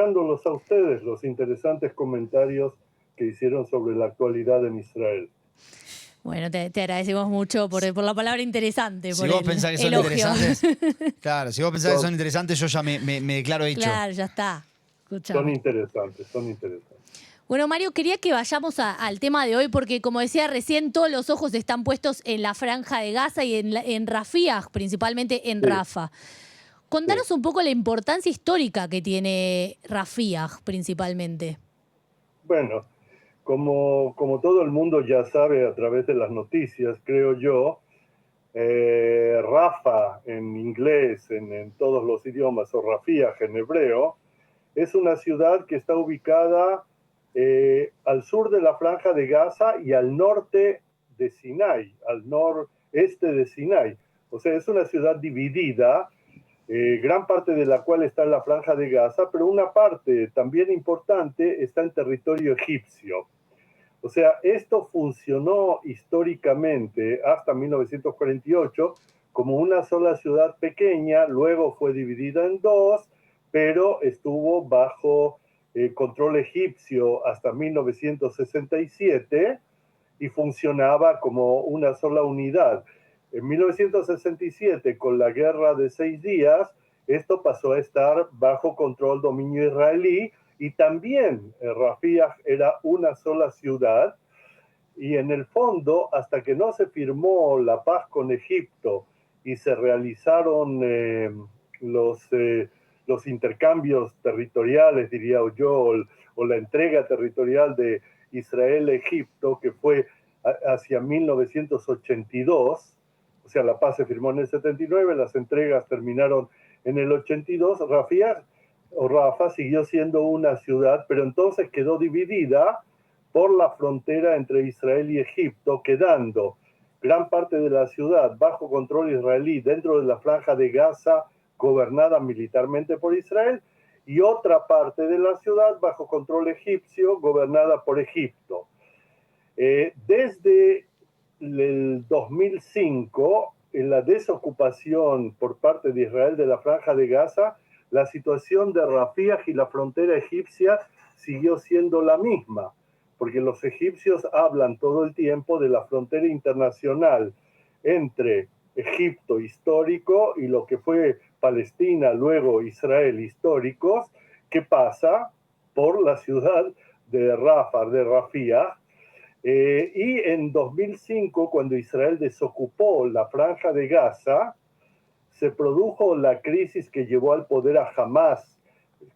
esperándolos a ustedes, los interesantes comentarios que hicieron sobre la actualidad en Israel. Bueno, te agradecemos mucho por la palabra interesante. Si vos pensás que son interesantes, claro, si vos pensás que son interesantes, yo ya me declaro hecho. Claro, ya está. Escuchame. Son interesantes. Bueno, Mario, quería que vayamos al tema de hoy porque, como decía recién, todos los ojos están puestos en la Franja de Gaza y en Rafía, principalmente en Rafa. Contanos un poco la importancia histórica que tiene Rafía, principalmente. Bueno, como todo el mundo ya sabe a través de las noticias, creo yo, Rafa en inglés, en todos los idiomas, o Rafía en hebreo, es una ciudad que está ubicada al sur de la Franja de Gaza y al norte de Sinai, al noreste de Sinai. O sea, es una ciudad dividida, gran parte de la cual está en la Franja de Gaza, pero una parte también importante está en territorio egipcio. O sea, esto funcionó históricamente hasta 1948 como una sola ciudad pequeña, luego fue dividida en dos, pero estuvo bajo control egipcio hasta 1967 y funcionaba como una sola unidad. En 1967, con la Guerra de 6 días, esto pasó a estar bajo control dominio israelí y también Rafía era una sola ciudad y en el fondo, hasta que no se firmó la paz con Egipto y se realizaron los intercambios territoriales, diría yo, o la entrega territorial de Israel a Egipto, que fue hacia 1982, o sea, la paz se firmó en el 79, las entregas terminaron en el 82, Rafa siguió siendo una ciudad, pero entonces quedó dividida por la frontera entre Israel y Egipto, quedando gran parte de la ciudad bajo control israelí dentro de la Franja de Gaza, gobernada militarmente por Israel, y otra parte de la ciudad bajo control egipcio, gobernada por Egipto. Desde el 2005, en la desocupación por parte de Israel de la Franja de Gaza, la situación de Rafía y la frontera egipcia siguió siendo la misma, porque los egipcios hablan todo el tiempo de la frontera internacional entre Egipto histórico y lo que fue Palestina, luego Israel históricos, que pasa por la ciudad de Rafía. Y en 2005, cuando Israel desocupó la Franja de Gaza, se produjo la crisis que llevó al poder a Hamás,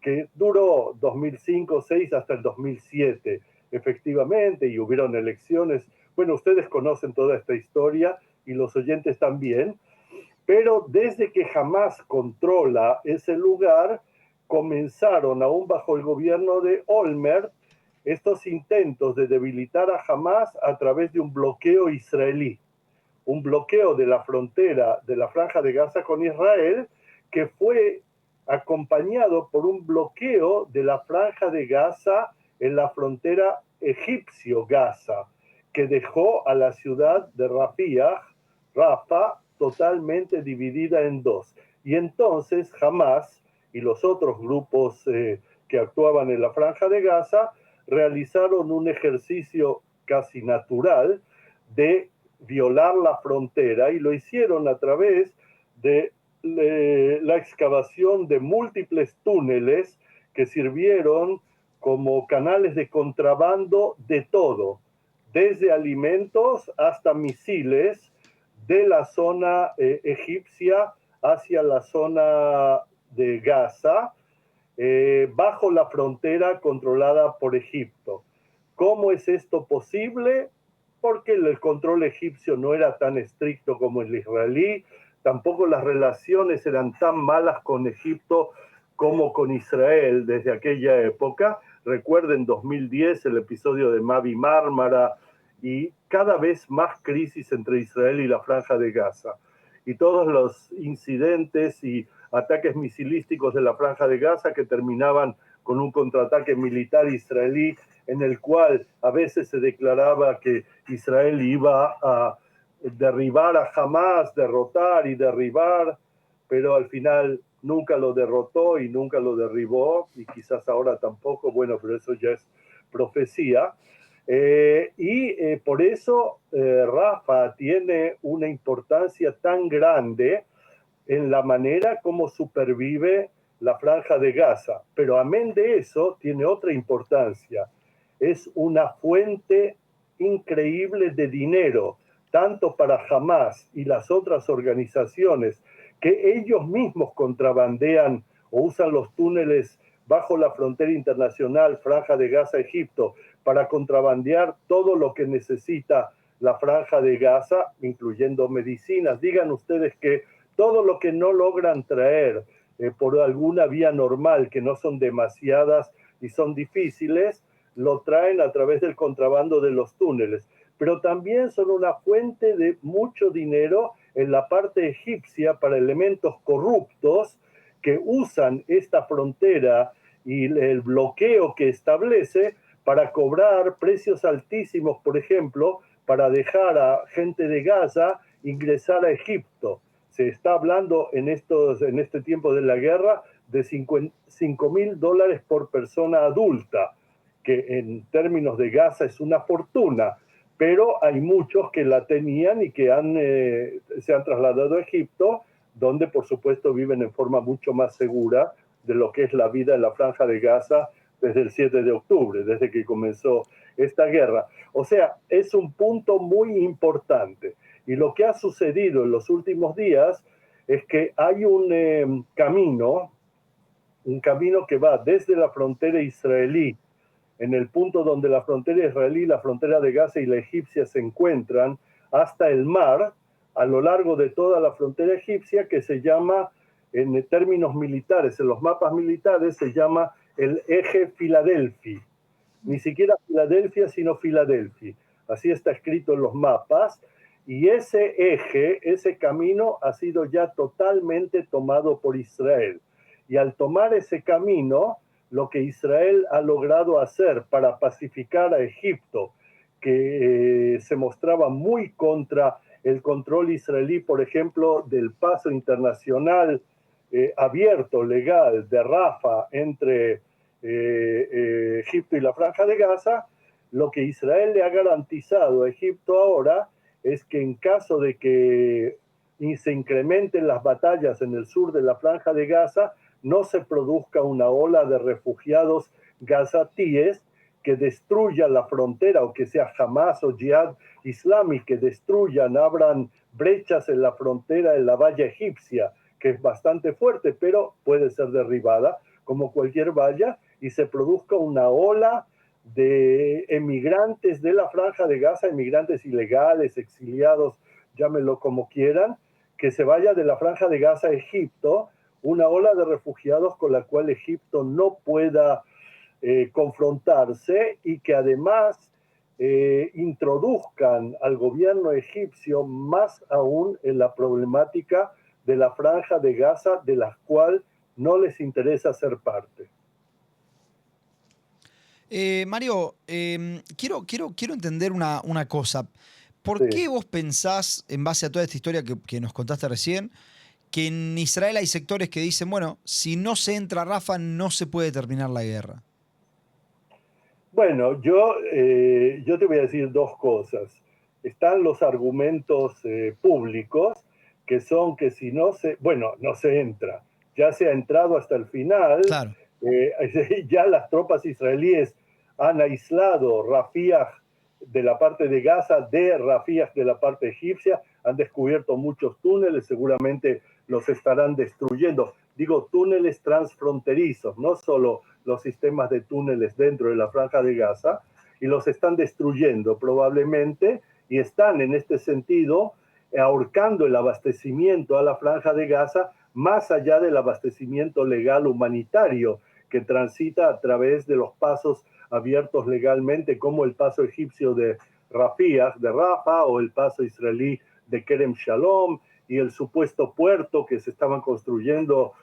que duró 2005-2006 hasta el 2007, efectivamente, y hubieron elecciones. Bueno, ustedes conocen toda esta historia y los oyentes también, pero desde que Hamás controla ese lugar, comenzaron, aún bajo el gobierno de Olmert, estos intentos de debilitar a Hamás a través de un bloqueo israelí, un bloqueo de la frontera de la Franja de Gaza con Israel, que fue acompañado por un bloqueo de la Franja de Gaza en la frontera egipcio-Gaza, que dejó a la ciudad de Rafa, totalmente dividida en dos. Y entonces Hamás y los otros grupos que actuaban en la Franja de Gaza realizaron un ejercicio casi natural de violar la frontera, y lo hicieron a través de la excavación de múltiples túneles que sirvieron como canales de contrabando de todo, desde alimentos hasta misiles, de la zona egipcia hacia la zona de Gaza, bajo la frontera controlada por Egipto. ¿Cómo es esto posible? Porque el control egipcio no era tan estricto como el israelí, tampoco las relaciones eran tan malas con Egipto como con Israel desde aquella época. Recuerden 2010, el episodio de Mavi Mármara, y cada vez más crisis entre Israel y la Franja de Gaza. Y todos los incidentes y ataques misilísticos de la Franja de Gaza que terminaban con un contraataque militar israelí en el cual a veces se declaraba que Israel iba a derribar a Hamás, derrotar y derribar, pero al final nunca lo derrotó y nunca lo derribó, y quizás ahora tampoco, bueno, pero eso ya es profecía. Por eso Rafah tiene una importancia tan grande en la manera como supervive la Franja de Gaza. Pero amén de eso, tiene otra importancia. Es una fuente increíble de dinero, tanto para Hamas y las otras organizaciones que ellos mismos contrabandean o usan los túneles bajo la frontera internacional, Franja de Gaza-Egipto, para contrabandear todo lo que necesita la Franja de Gaza, incluyendo medicinas. Digan ustedes que todo lo que no logran traer por alguna vía normal, que no son demasiadas y son difíciles, lo traen a través del contrabando de los túneles. Pero también son una fuente de mucho dinero en la parte egipcia para elementos corruptos que usan esta frontera y el bloqueo que establece para cobrar precios altísimos, por ejemplo, para dejar a gente de Gaza ingresar a Egipto. Se está hablando en este tiempo de la guerra de $5,000 por persona adulta, que en términos de Gaza es una fortuna, pero hay muchos que la tenían y que se han trasladado a Egipto, donde por supuesto viven en forma mucho más segura de lo que es la vida en la Franja de Gaza desde el 7 de octubre, desde que comenzó esta guerra. O sea, es un punto muy importante. Y lo que ha sucedido en los últimos días es que hay un camino que va desde la frontera israelí, en el punto donde la frontera israelí, la frontera de Gaza y la egipcia se encuentran, hasta el mar, a lo largo de toda la frontera egipcia, que se llama, en términos militares, en los mapas militares, se llama el eje Filadelfia. Ni siquiera Filadelfia, sino Filadelfia. Así está escrito en los mapas. Y ese eje, ese camino, ha sido ya totalmente tomado por Israel. Y al tomar ese camino, lo que Israel ha logrado hacer para pacificar a Egipto, que se mostraba muy contra el control israelí, por ejemplo, del paso internacional abierto, legal, de Rafah entre Egipto y la Franja de Gaza, lo que Israel le ha garantizado a Egipto ahora es que en caso de que se incrementen las batallas en el sur de la Franja de Gaza, no se produzca una ola de refugiados gazatíes que destruya la frontera, o que sea Hamas o Jihad Islami que destruyan, abran brechas en la frontera, en la valla egipcia, que es bastante fuerte, pero puede ser derribada como cualquier valla, y se produzca una ola de emigrantes de la Franja de Gaza, emigrantes ilegales, exiliados, llámenlo como quieran, que se vaya de la Franja de Gaza a Egipto, una ola de refugiados con la cual Egipto no pueda confrontarse, y que además introduzcan al gobierno egipcio más aún en la problemática de la Franja de Gaza, de la cual no les interesa ser parte. Mario, quiero entender una cosa. ¿Por qué vos pensás, en base a toda esta historia que nos contaste recién, que en Israel hay sectores que dicen, bueno, si no se entra a Rafah no se puede terminar la guerra? Bueno, yo te voy a decir dos cosas. Están los argumentos públicos, que son que si no se entra. Ya se ha entrado hasta el final. Claro. Ya las tropas israelíes han aislado Rafah de la parte de Gaza de Rafah de la parte egipcia, han descubierto muchos túneles, seguramente los estarán destruyendo. Digo, túneles transfronterizos, no solo los sistemas de túneles dentro de la Franja de Gaza, y los están destruyendo probablemente, y están en este sentido ahorcando el abastecimiento a la Franja de Gaza, más allá del abastecimiento legal humanitario que transita a través de los pasos abiertos legalmente, como el paso egipcio de Rafah, o el paso israelí de Kerem Shalom, y el supuesto puerto que se estaban construyendo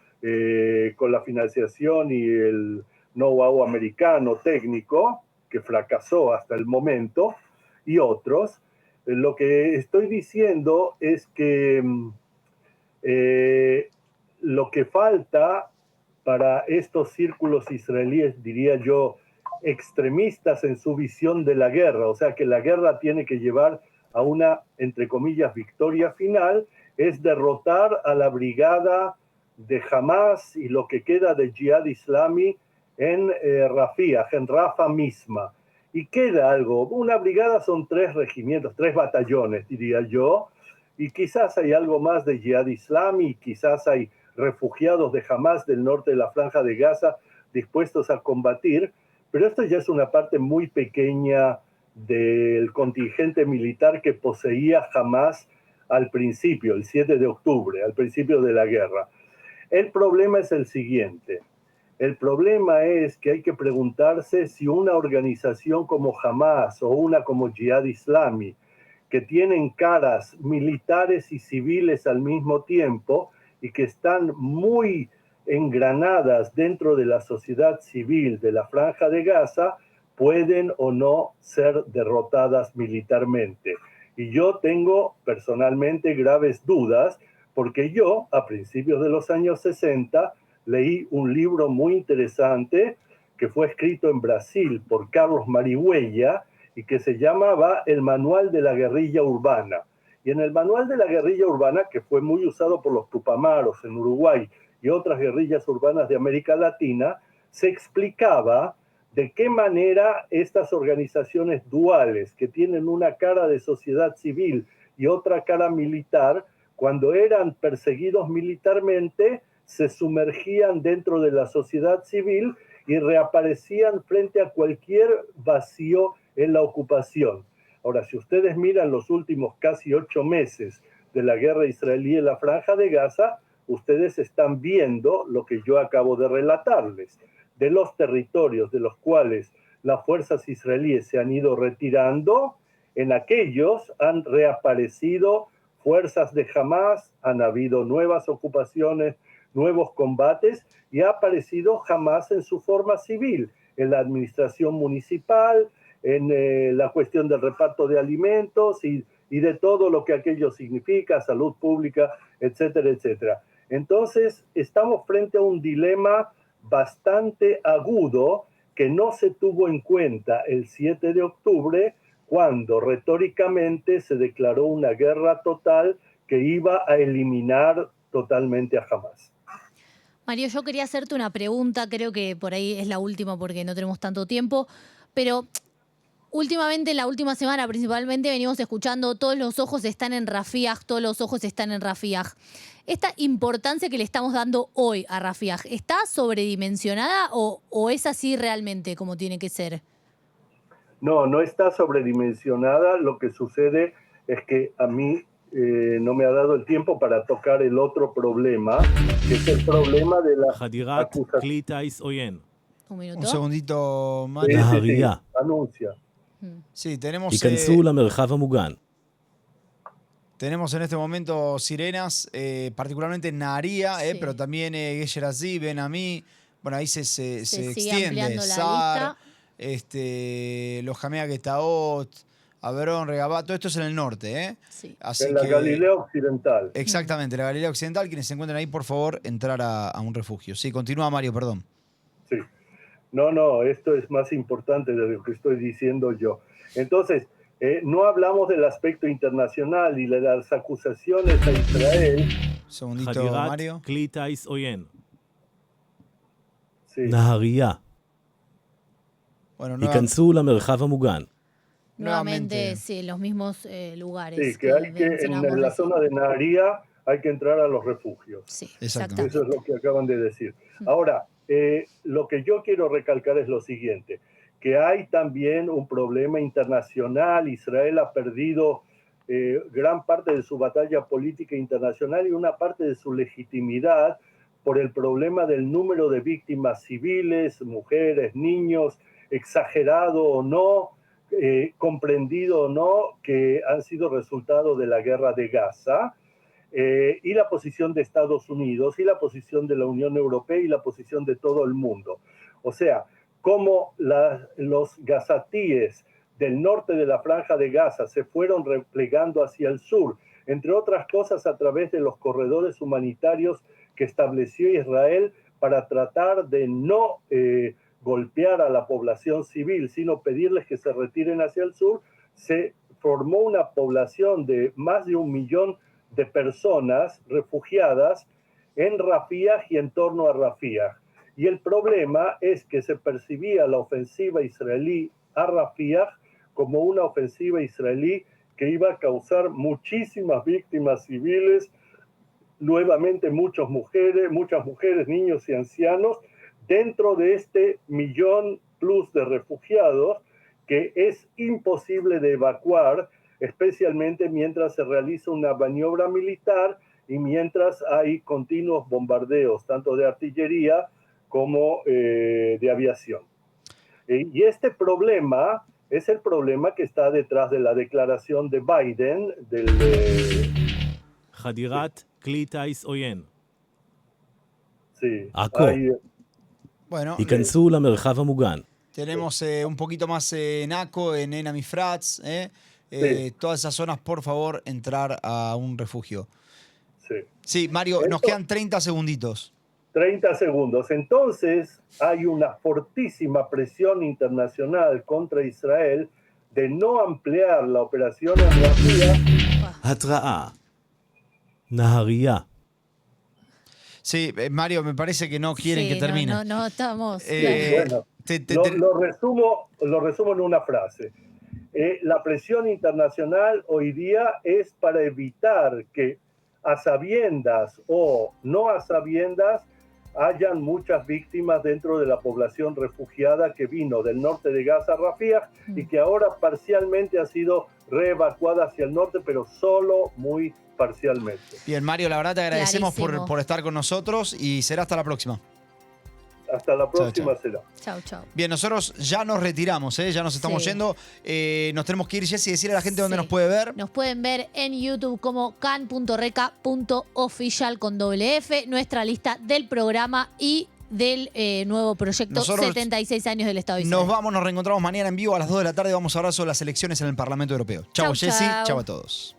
con la financiación y el know-how americano técnico, que fracasó hasta el momento, y otros. Lo que estoy diciendo es que lo que falta para estos círculos israelíes, diría yo, extremistas en su visión de la guerra, o sea que la guerra tiene que llevar a una, entre comillas, victoria final, es derrotar a la brigada de Hamas y lo que queda de Jihad Islami en Rafah, en Rafah misma. Y queda algo, una brigada son 3 regimientos, 3 batallones, diría yo, y quizás hay algo más de Jihad Islami, quizás hay refugiados de Hamas del norte de la Franja de Gaza dispuestos a combatir, pero esto ya es una parte muy pequeña del contingente militar que poseía Hamas al principio, el 7 de octubre, al principio de la guerra. El problema es el siguiente. El problema es que hay que preguntarse si una organización como Hamas o una como Jihad Islami, que tienen caras militares y civiles al mismo tiempo y que están muy engranadas dentro de la sociedad civil de la Franja de Gaza, pueden o no ser derrotadas militarmente. Y yo tengo personalmente graves dudas, porque yo, a principios de los años 60, leí un libro muy interesante que fue escrito en Brasil por Carlos Marihuella y que se llamaba El Manual de la Guerrilla Urbana. Y en el Manual de la Guerrilla Urbana, que fue muy usado por los Tupamaros en Uruguay y otras guerrillas urbanas de América Latina, se explicaba de qué manera estas organizaciones duales, que tienen una cara de sociedad civil y otra cara militar, cuando eran perseguidos militarmente, se sumergían dentro de la sociedad civil y reaparecían frente a cualquier vacío en la ocupación. Ahora, si ustedes miran los últimos casi 8 meses de la guerra israelí en la Franja de Gaza, ustedes están viendo lo que yo acabo de relatarles. De los territorios de los cuales las fuerzas israelíes se han ido retirando, en aquellos han reaparecido fuerzas de Hamas, han habido nuevas ocupaciones, nuevos combates, y ha aparecido Hamas en su forma civil, en la administración municipal, en la cuestión del reparto de alimentos y de todo lo que aquello significa, salud pública, etcétera, etcétera. Entonces, estamos frente a un dilema bastante agudo que no se tuvo en cuenta el 7 de octubre, cuando retóricamente se declaró una guerra total que iba a eliminar totalmente a Hamas. Mario, yo quería hacerte una pregunta, creo que por ahí es la última porque no tenemos tanto tiempo, pero últimamente, en la última semana principalmente, venimos escuchando todos los ojos están en Rafah, todos los ojos están en Rafah. Esta importancia que le estamos dando hoy a Rafah, ¿está sobredimensionada o es así realmente como tiene que ser? No, no está sobredimensionada. Lo que sucede es que a mí no me ha dado el tiempo para tocar el otro problema, que es el problema de la acusación. Un minuto. Un segundito, Sí, Mario. sí, sí, anuncia. Sí, tenemos, ייכנסו למרחב המוגן. tenemos en este momento sirenas, particularmente en Naharía, Sí. pero también Gesherazi, Ben Ami. Bueno, ahí se sigue extiende. ampliando la Sar, lista. los Jamea Getaot, Averón, Regabá, todo esto es en el norte, ¿eh? Sí. Así En la que, Galilea Occidental. exactamente, la Galilea Occidental, quienes se encuentran ahí, por favor, entrar a un refugio. Sí, continúa Mario, perdón. Sí. No, esto es más importante de lo que estoy diciendo yo. Entonces, no hablamos del aspecto internacional y de las acusaciones a Israel. Segundito, חדירת Mario. כלי טיס עוין. Sí. נהריה. Bueno, ייכנסו למרחב המוגן. Nuevamente, sí, los mismos lugares Sí, que hay que, mencionábamos en la recién. zona de Naharía hay que entrar a los refugios. Sí, Exactamente. Eso es lo que acaban de decir. Ahora, lo que yo quiero recalcar es lo siguiente, que hay también un problema internacional. Israel ha perdido gran parte de su batalla política internacional y una parte de su legitimidad por el problema del número de víctimas civiles, mujeres, niños, exagerado o no, comprendido o no, que han sido resultado de la guerra de Gaza, y la posición de Estados Unidos, y la posición de la Unión Europea, y la posición de todo el mundo. O sea, cómo los gazatíes del norte de la Franja de Gaza se fueron replegando hacia el sur, entre otras cosas a través de los corredores humanitarios que estableció Israel para tratar de no golpear a la población civil, sino pedirles que se retiren hacia el sur, se formó una población de más de 1 millón de personas refugiadas en Rafía y en torno a Rafía. Y el problema es que se percibía la ofensiva israelí a Rafía como una ofensiva israelí que iba a causar muchísimas víctimas civiles, nuevamente muchas mujeres, niños y ancianos, dentro de este 1 millón plus de refugiados que es imposible de evacuar, especialmente mientras se realiza una maniobra militar y mientras hay continuos bombardeos, tanto de artillería como de aviación. Y este problema es el problema que está detrás de la declaración de Biden del... חדירת כלי טיס עוין. Sí, עכו. Bueno, היכנסו למרחב המוגן. tenemos un poquito más en Aco, en Ena Mifratz, Sí. todas esas zonas, por favor, entrar a un refugio. sí. Sí, Mario, nos quedan 30 segunditos. 30 segundos. Entonces, hay una fortísima presión internacional contra Israel de no ampliar la operación en Rafía. התראה. נהריה. Sí, Mario, me parece que no quieren Sí, que termine. No, estamos. Bueno, lo resumo en una frase. La presión internacional hoy día es para evitar que a sabiendas o no a sabiendas hayan muchas víctimas dentro de la población refugiada que vino del norte de Gaza a Rafía y que ahora parcialmente ha sido reevacuada hacia el norte, pero solo muy parcialmente. Bien, Mario, la verdad te agradecemos Clarísimo. por estar con nosotros y será hasta la próxima. Hasta la próxima chao. será. Chau, chau. Bien, nosotros ya nos retiramos, ya nos estamos Sí. yendo. Nos tenemos que ir, Jessy, decirle a la gente dónde Sí. nos puede ver. Nos pueden ver en YouTube como can.reca.official con doble F, nuestra lista del programa y del nuevo proyecto Nosotros 76 años del Estado de Israel. Nos vamos, nos reencontramos mañana en vivo a las 2 de la tarde. Vamos a hablar sobre las elecciones en el Parlamento Europeo. Chau, Chau, Jessy. chau. Chau a todos.